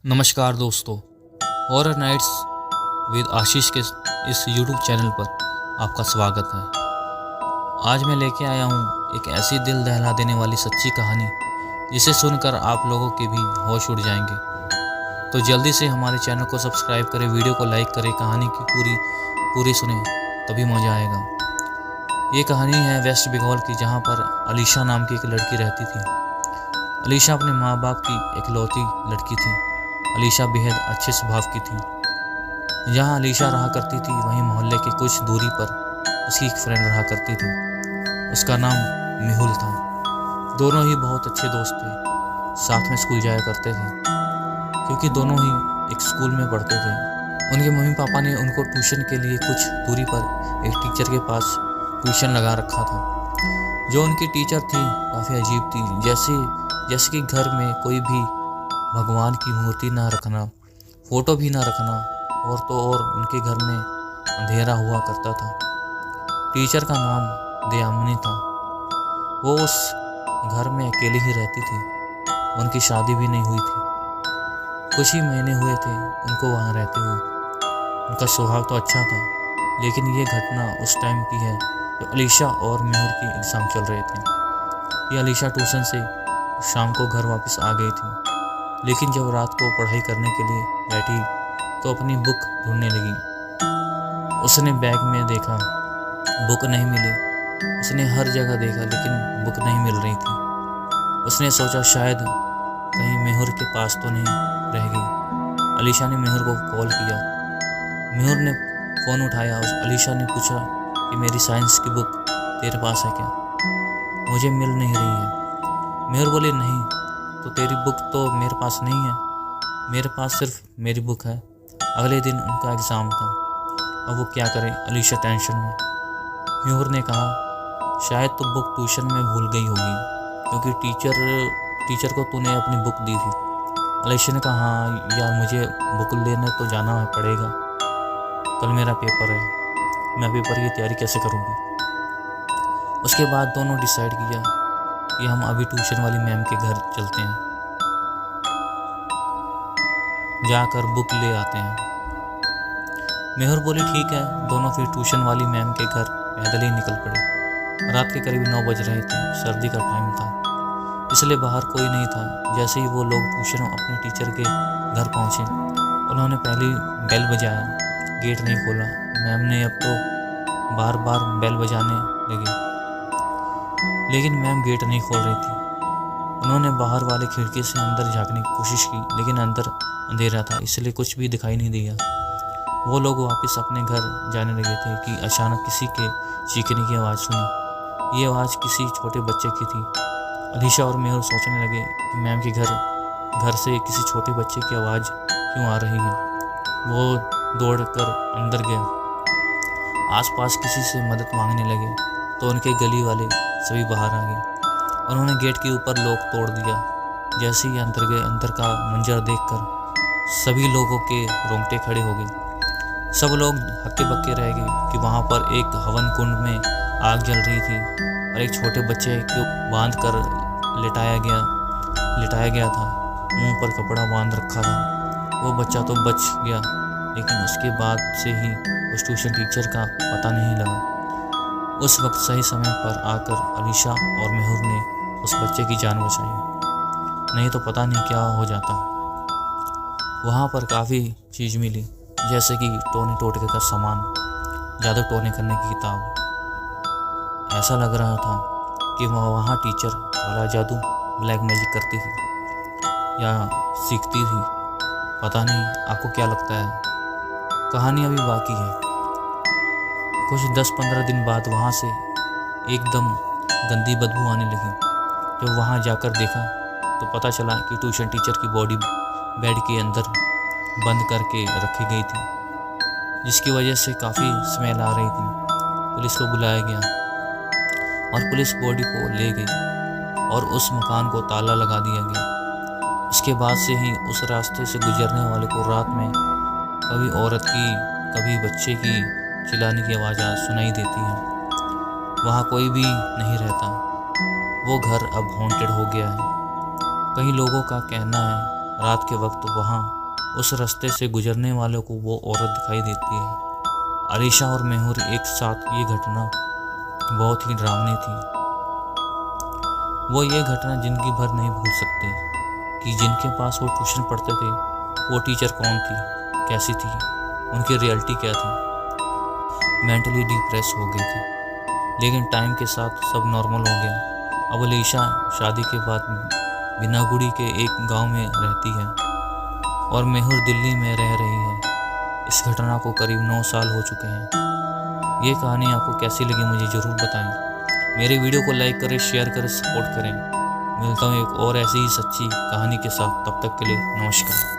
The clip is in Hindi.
नमस्कार दोस्तों, हॉरर नाइट्स विद आशीष के इस YouTube चैनल पर आपका स्वागत है। आज मैं लेके आया हूँ एक ऐसी दिल दहला देने वाली सच्ची कहानी जिसे सुनकर आप लोगों के भी होश उड़ जाएंगे। तो जल्दी से हमारे चैनल को सब्सक्राइब करें, वीडियो को लाइक करें, कहानी की पूरी सुने, तभी मज़ा आएगा। ये कहानी है वेस्ट बंगाल की, जहाँ पर अलीशा नाम की एक लड़की रहती थी। अलीशा अपने माँ बाप की इकलौती लड़की थी। अलीशा बेहद अच्छे स्वभाव की थी। जहाँ अलीशा रहा करती थी वहीं मोहल्ले के कुछ दूरी पर उसकी एक फ्रेंड रहा करती थी। उसका नाम मेहुल था। दोनों ही बहुत अच्छे दोस्त थे, साथ में स्कूल जाया करते थे क्योंकि दोनों ही एक स्कूल में पढ़ते थे। उनके मम्मी पापा ने उनको ट्यूशन के लिए कुछ दूरी पर एक टीचर के पास ट्यूशन लगा रखा था। जो उनकी टीचर थी काफ़ी अजीब थी, जैसे कि घर में कोई भी भगवान की मूर्ति ना रखना, फ़ोटो भी ना रखना, और तो और उनके घर में अंधेरा हुआ करता था। टीचर का नाम दयामिनी था। वो उस घर में अकेली ही रहती थी। उनकी शादी भी नहीं हुई थी। कुछ ही महीने हुए थे उनको वहाँ रहते हुए। उनका स्वभाव तो अच्छा था, लेकिन ये घटना उस टाइम की है जब अलीशा और मेहुल की एग्ज़ाम चल रहे थे। ये अलीशा ट्यूशन से शाम को घर वापस आ गई थी, लेकिन जब रात को पढ़ाई करने के लिए बैठी तो अपनी बुक ढूंढने लगी। उसने बैग में देखा, बुक नहीं मिली। उसने हर जगह देखा, लेकिन बुक नहीं मिल रही थी। उसने सोचा शायद कहीं मेहुल के पास तो नहीं रह गई। अलीशा ने मेहुल को कॉल किया। मेहुल ने फ़ोन उठाया। अलीशा ने पूछा कि मेरी साइंस की बुक तेरे पास है क्या? मुझे मिल नहीं रही है। मेहुल बोली, नहीं तो तेरी बुक तो मेरे पास नहीं है, मेरे पास सिर्फ मेरी बुक है। अगले दिन उनका एग्ज़ाम था। अब वो क्या करे? अलीशा टेंशन में। मेहुल ने कहा, शायद तो बुक ट्यूशन में भूल गई होगी, क्योंकि टीचर को तूने अपनी बुक दी थी। अलीशा ने कहा, हाँ यार, मुझे बुक लेने तो जाना पड़ेगा, कल मेरा पेपर है, मैं पेपर की तैयारी कैसे करूँगी? उसके बाद दोनों डिसाइड किया कि हम अभी ट्यूशन वाली मैम के घर चलते हैं, जाकर बुक ले आते हैं। मेहुल बोली, ठीक है। दोनों फिर ट्यूशन वाली मैम के घर पैदल ही निकल पड़े। रात के करीब 9 बज रहे थे। सर्दी का टाइम था, इसलिए बाहर कोई नहीं था। जैसे ही वो लोग ट्यूशन अपने टीचर के घर पहुँचे, उन्होंने पहली बेल बजाया। गेट नहीं खोला। मैम ने अब तो बार बार बेल बजाने लगी, लेकिन मैम गेट नहीं खोल रही थी। उन्होंने बाहर वाले खिड़की से अंदर झांकने की कोशिश की, लेकिन अंदर अंधेरा था, इसलिए कुछ भी दिखाई नहीं दिया। वो लोग वापस अपने घर जाने लगे थे कि अचानक किसी के चीखने की आवाज़ सुनी। ये आवाज़ किसी छोटे बच्चे की थी। अलीशा और मेहुल सोचने लगे कि मैम के घर से किसी छोटे बच्चे की आवाज़ क्यों आ रही है। वो दौड़कर अंदर गए। आसपास किसी से मदद मांगने लगे तो उनके गली वाले सभी बाहर आ गए। उन्होंने गेट के ऊपर लॉक तोड़ दिया। जैसे ही अंदर गए, अंदर का मंजर देखकर सभी लोगों के रोंगटे खड़े हो गए। सब लोग हक्के बक्के रह गए कि वहाँ पर एक हवन कुंड में आग जल रही थी और एक छोटे बच्चे को बांध कर लिटाया गया था। मुंह पर कपड़ा बांध रखा था। वो बच्चा तो बच गया, लेकिन उसके बाद से ही उस ट्यूशन टीचर का पता नहीं लगा। उस वक्त सही समय पर आकर अलीशा और मेहुल ने उस बच्चे की जान बचाई, नहीं तो पता नहीं क्या हो जाता। वहाँ पर काफ़ी चीज़ मिली, जैसे कि टोने टोटके का सामान, जादू टोने करने की किताब। ऐसा लग रहा था कि वहाँ टीचर काला जादू, ब्लैक मैजिक करती थी या सीखती थी। पता नहीं आपको क्या लगता है। कहानी अभी बाकी है। कुछ 10-15 दिन बाद वहाँ से एकदम गंदी बदबू आने लगी। जब वहाँ जाकर देखा तो पता चला कि ट्यूशन टीचर की बॉडी बेड के अंदर बंद करके रखी गई थी, जिसकी वजह से काफ़ी स्मेल आ रही थी। पुलिस को बुलाया गया और पुलिस बॉडी को ले गई और उस मकान को ताला लगा दिया गया। उसके बाद से ही उस रास्ते से गुजरने वाले को रात में कभी औरत की, कभी बच्चे की चिल्लाने की आवाज़ सुनाई देती है। वहाँ कोई भी नहीं रहता। वो घर अब हॉन्टेड हो गया है। कई लोगों का कहना है रात के वक्त वहाँ उस रास्ते से गुजरने वालों को वो औरत दिखाई देती है। अलीशा और मेहुर एक साथ, ये घटना बहुत ही डरावनी थी। वो ये घटना जिंदगी भर नहीं भूल सकते कि जिनके पास वो ट्यूशन पढ़ते थे वो टीचर कौन थी, कैसी थी, उनकी रियलिटी क्या थी। मेंटली डिप्रेस हो गई थी, लेकिन टाइम के साथ सब नॉर्मल हो गया। अब अलीशा शादी के बाद बिनागुड़ी के एक गांव में रहती है और मेहुर दिल्ली में रह रही है। इस घटना को करीब 9 साल हो चुके हैं। ये कहानी आपको कैसी लगी मुझे ज़रूर बताएं। मेरे वीडियो को लाइक करें, शेयर करें, सपोर्ट करें। मिलता हूँ एक और ऐसी ही सच्ची कहानी के साथ। तब तक के लिए नमस्कार।